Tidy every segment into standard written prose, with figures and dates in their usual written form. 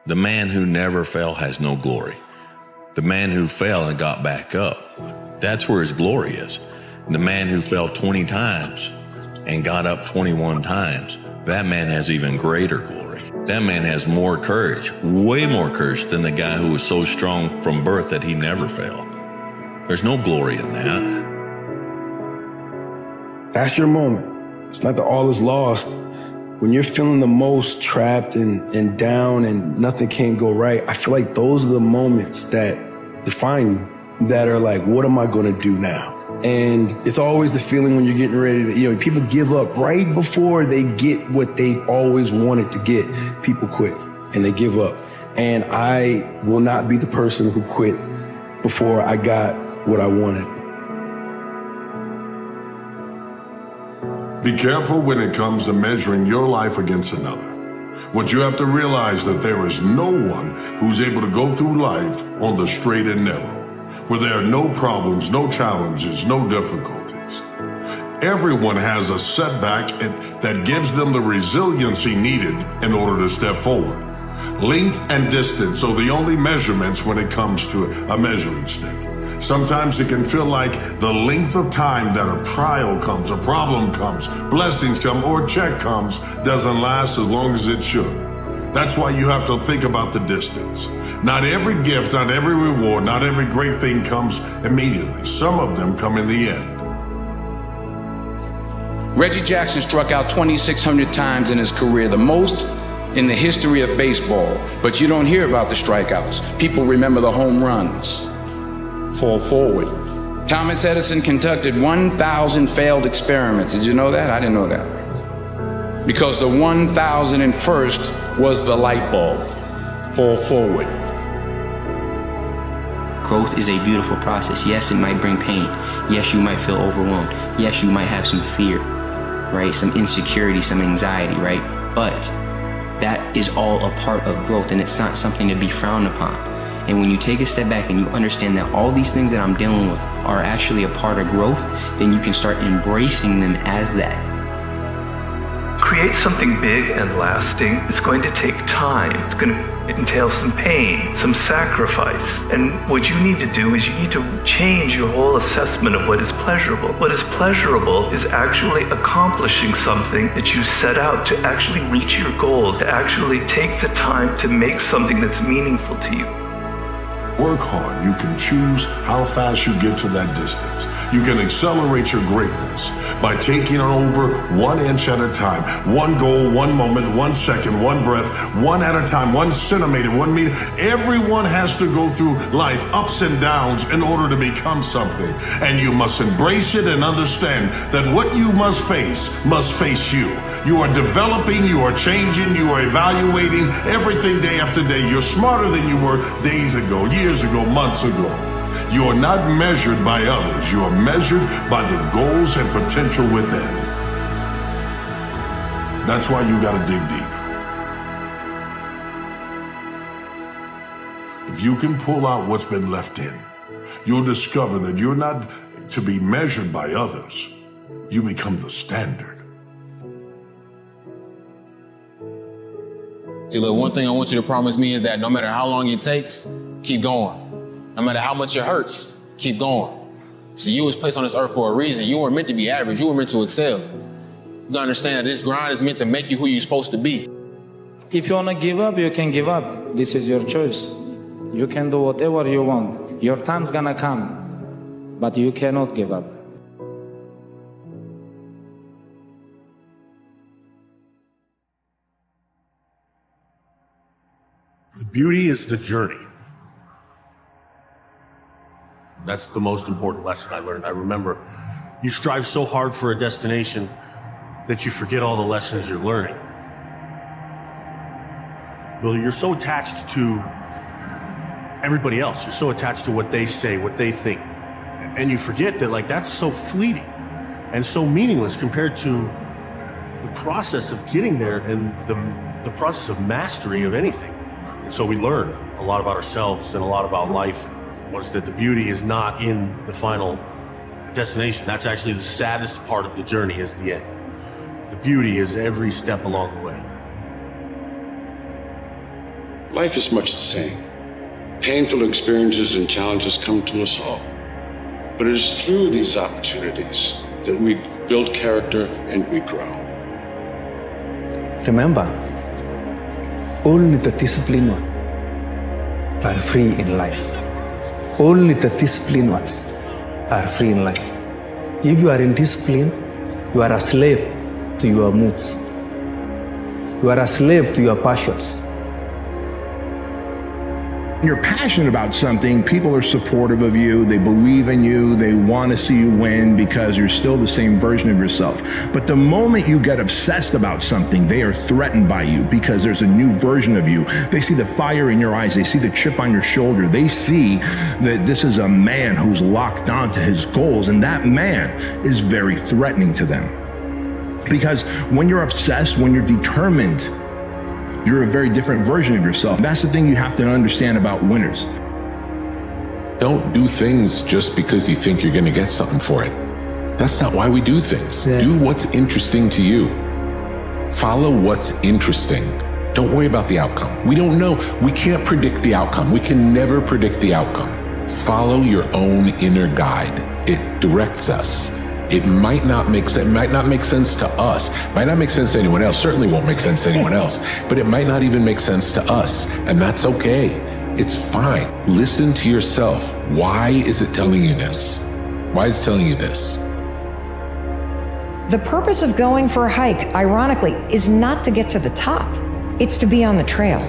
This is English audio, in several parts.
The man who never fell has no glory. The man who fell and got back up, that's where his glory is. The man who fell 20 times and got up 21 times, that man has even greater glory. That man has more courage, way more courage than the guy who was so strong from birth that he never fell. There's no glory in that. That's your moment. It's not that all is lost. When you're feeling the most trapped and down and nothing can go right, I feel like those are the moments that define you, that are like, what am I going to do now? And it's always the feeling when you're getting ready to, people give up right before they get what they always wanted to get. People quit and they give up. And I will not be the person who quit before I got what I wanted. Be careful when it comes to measuring your life against another. What you have to realize that there is no one who's able to go through life on the straight and narrow, where there are no problems, no challenges, no difficulties. Everyone has a setback that gives them the resiliency needed in order to step forward. Length and distance are the only measurements when it comes to a measuring stick. Sometimes it can feel like the length of time that a trial comes, a problem comes, blessings come, or a check comes doesn't last as long as it should. That's why you have to think about the distance. Not every gift, not every reward, not every great thing comes immediately. Some of them come in the end. Reggie Jackson struck out 2,600 times in his career, the most in the history of baseball. But you don't hear about the strikeouts. People remember the home runs. Fall forward. Thomas Edison conducted 1,000 failed experiments. Did you know that? I didn't know that. Because the 1,001st was the light bulb. Fall forward. Growth is a beautiful process. Yes, it might bring pain. Yes, you might feel overwhelmed. Yes, you might have some fear, right? Some insecurity, some anxiety, right? But that is all a part of growth, and it's not something to be frowned upon. And when you take a step back and you understand that all these things that I'm dealing with are actually a part of growth, then you can start embracing them as that. Create something big and lasting. It's going to take time. It's going to entail some pain, some sacrifice. And what you need to do is you need to change your whole assessment of what is pleasurable. What is pleasurable is actually accomplishing something that you set out to actually reach your goals, to actually take the time to make something that's meaningful to you. Work hard. You can choose how fast you get to that distance. You can accelerate your greatness by taking it over 1 inch at a time. One goal, 1 moment, 1 second, 1 breath, 1 at a time, 1 centimeter, 1 meter. Everyone has to go through life, ups and downs, in order to become something. And you must embrace it and understand that what you must face you. You are developing, you are changing, you are evaluating everything day after day. You're smarter than you were days ago, years ago, months ago. You are not measured by others. You are measured by the goals and potential within. That's why you got to dig deep. If you can pull out what's been left in, you'll discover that you're not to be measured by others. You become the standard. See, look, one thing I want you to promise me is that no matter how long it takes, keep going. No matter how much it hurts, keep going. So you was placed on this earth for a reason. You weren't meant to be average. You were meant to excel. You gotta understand that this grind is meant to make you who you're supposed to be. If you wanna give up, you can give up. This is your choice. You can do whatever you want. Your time's gonna come, but you cannot give up. The beauty is the journey. That's the most important lesson I learned. I remember you strive so hard for a destination that you forget all the lessons you're learning. Well, you're so attached to everybody else. You're so attached to what they say, what they think. And you forget that, that's so fleeting and so meaningless compared to the process of getting there and the process of mastery of anything. And so we learn a lot about ourselves and a lot about life. Was that the beauty is not in the final destination. That's actually the saddest part of the journey, is the end. The beauty is every step along the way. Life is much the same. Painful experiences and challenges come to us all. But it is through these opportunities that we build character and we grow. Remember, only the disciplined ones are free in life. Only the disciplined ones are free in life. If you are indisciplined, you are a slave to your moods. You are a slave to your passions. You're passionate about something, people are supportive of you, they believe in you, they want to see you win because you're still the same version of yourself. But the moment you get obsessed about something, they are threatened by you because there's a new version of you. They see the fire in your eyes, they see the chip on your shoulder, they see that this is a man who's locked onto his goals, and that man is very threatening to them. Because when you're obsessed, when you're determined, you're a very different version of yourself. That's the thing you have to understand about winners. Don't do things just because you think you're going to get something for it. That's not why we do things. Yeah. Do what's interesting to you. Follow what's interesting. Don't worry about the outcome. We don't know. We can't predict the outcome. We can never predict the outcome. Follow your own inner guide. It directs us. It might not make sense. It might not make sense to us. Might not make sense to anyone else. Certainly won't make sense to anyone else. But it might not even make sense to us. And that's okay. It's fine. Listen to yourself. Why is it telling you this? Why is it telling you this? The purpose of going for a hike, ironically, is not to get to the top. It's to be on the trail.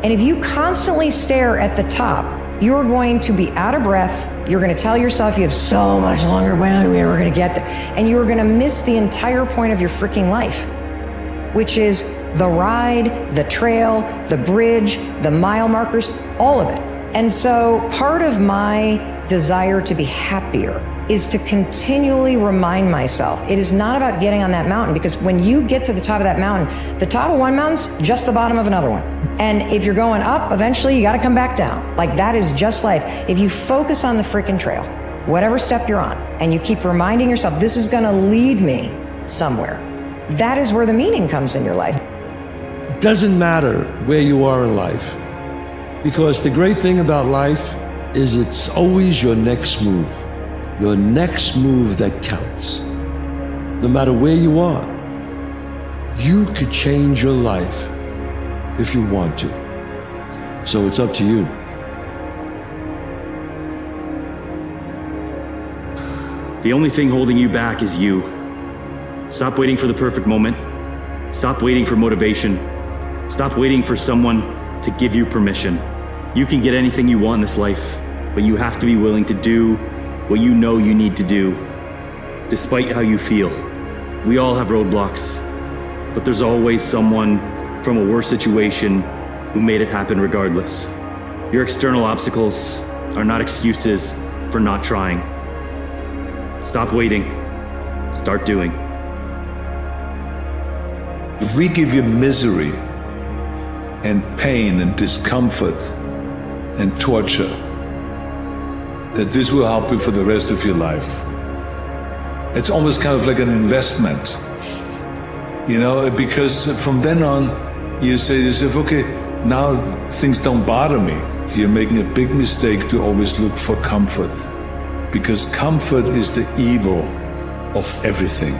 And if you constantly stare at the top, you're going to be out of breath. You're going to tell yourself you have so much longer way, we're going to get there. And you are going to miss the entire point of your freaking life, which is the ride, the trail, the bridge, the mile markers, all of it. And so part of my desire to be happier is to continually remind myself, it is not about getting on that mountain, because when you get to the top of that mountain, the top of one mountain's just the bottom of another one. And if you're going up, eventually you got to come back down. Like, that is just life. If you focus on the freaking trail, whatever step you're on, and you keep reminding yourself, this is going to lead me somewhere, that is where the meaning comes in your life. It doesn't matter where you are in life, because the great thing about life is it's always your next move. Your next move that counts. No matter where you are, you could change your life if you want to. So it's up to you. The only thing holding you back is you. Stop waiting for the perfect moment. Stop waiting for motivation. Stop waiting for someone to give you permission. You can get anything you want in this life, but you have to be willing to do what you know you need to do, despite how you feel. We all have roadblocks, but there's always someone from a worse situation who made it happen regardless. Your external obstacles are not excuses for not trying. Stop waiting. Start doing. If we give you misery and pain and discomfort and torture, that this will help you for the rest of your life. It's almost kind of like an investment, you know, because from then on, you say to yourself, okay, now things don't bother me. You're making a big mistake to always look for comfort, because comfort is the evil of everything.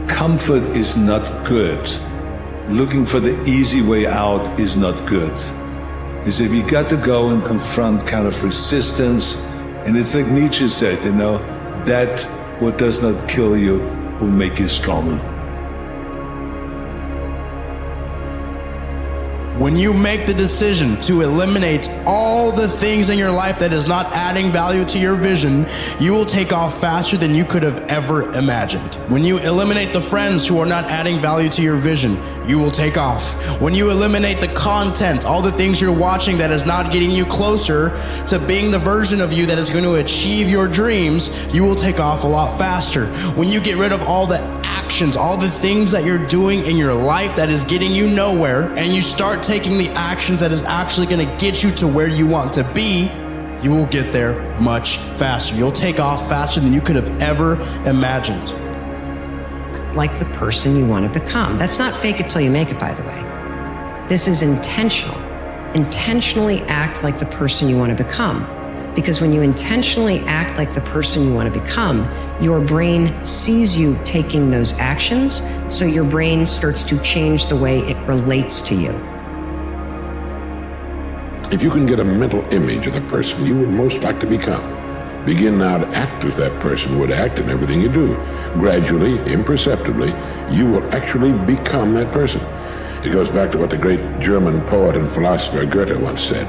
Comfort is not good. Looking for the easy way out is not good. Is if you got to go and confront kind of resistance, and it's like Nietzsche said, you know, that what does not kill you will make you stronger. When you make the decision to eliminate all the things in your life that is not adding value to your vision, you will take off faster than you could have ever imagined. When you eliminate the friends who are not adding value to your vision, you will take off. When you eliminate the content, all the things you're watching that is not getting you closer to being the version of you that is going to achieve your dreams, you will take off a lot faster. When you get rid of all the actions, all the things that you're doing in your life that is getting you nowhere, and you start taking the actions that is actually going to get you to where you want to be, you will get there much faster. You'll take off faster than you could have ever imagined. Like the person you want to become. That's not fake it till you make it, by the way. This is intentional. intentionally act like the person you want to become. Because when you intentionally act like the person you want to become, your brain sees you taking those actions, so your brain starts to change the way it relates to you. If you can get a mental image of the person you would most like to become, begin now to act as that person would act in everything you do. Gradually, imperceptibly, you will actually become that person. It goes back to what the great German poet and philosopher Goethe once said.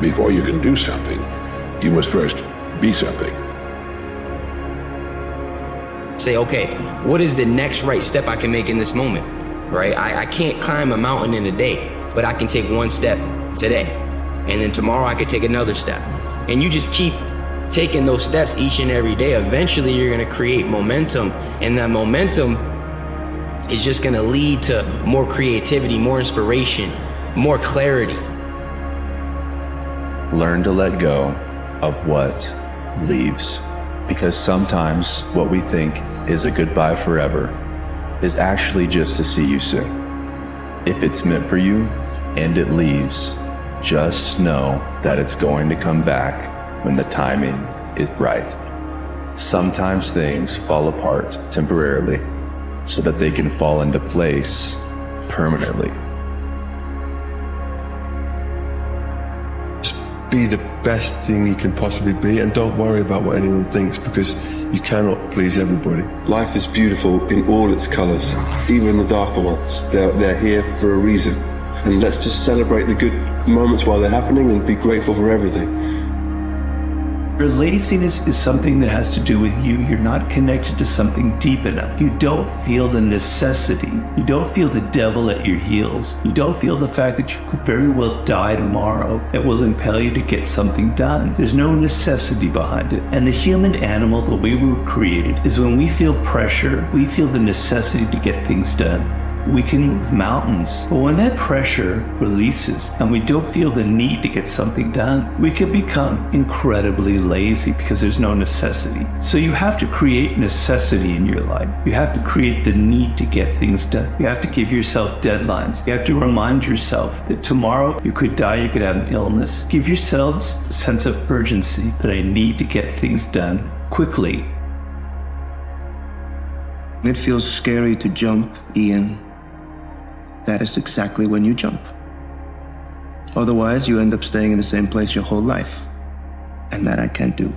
Before you can do something, you must first be something. Say, okay, what is the next right step I can make in this moment, right? I can't climb a mountain in a day, but I can take one step today. And then tomorrow I could take another step. And you just keep taking those steps each and every day. Eventually you're gonna create momentum, and that momentum is just gonna lead to more creativity, more inspiration, more clarity. Learn to let go of what leaves. Because sometimes what we think is a goodbye forever is actually just to see you soon. If it's meant for you and it leaves, just know that it's going to come back when the timing is right. Sometimes things fall apart temporarily so that they can fall into place permanently. Be the best thing you can possibly be, and don't worry about what anyone thinks, because you cannot please everybody. Life is beautiful in all its colors, even the darker ones. They're here for a reason. And let's just celebrate the good moments while they're happening and be grateful for everything. Your laziness is something that has to do with you. You're not connected to something deep enough. You don't feel the necessity. You don't feel the devil at your heels. You don't feel the fact that you could very well die tomorrow that will impel you to get something done. There's no necessity behind it. And the human animal, the way we were created, is when we feel pressure, we feel the necessity to get things done. We can move mountains, but when that pressure releases and we don't feel the need to get something done, we can become incredibly lazy because there's no necessity. So you have to create necessity in your life. You have to create the need to get things done. You have to give yourself deadlines. You have to remind yourself that tomorrow you could die, you could have an illness. Give yourselves a sense of urgency that I need to get things done quickly. It feels scary to jump, Ian. That is exactly when you jump. Otherwise, you end up staying in the same place your whole life. And that I can't do.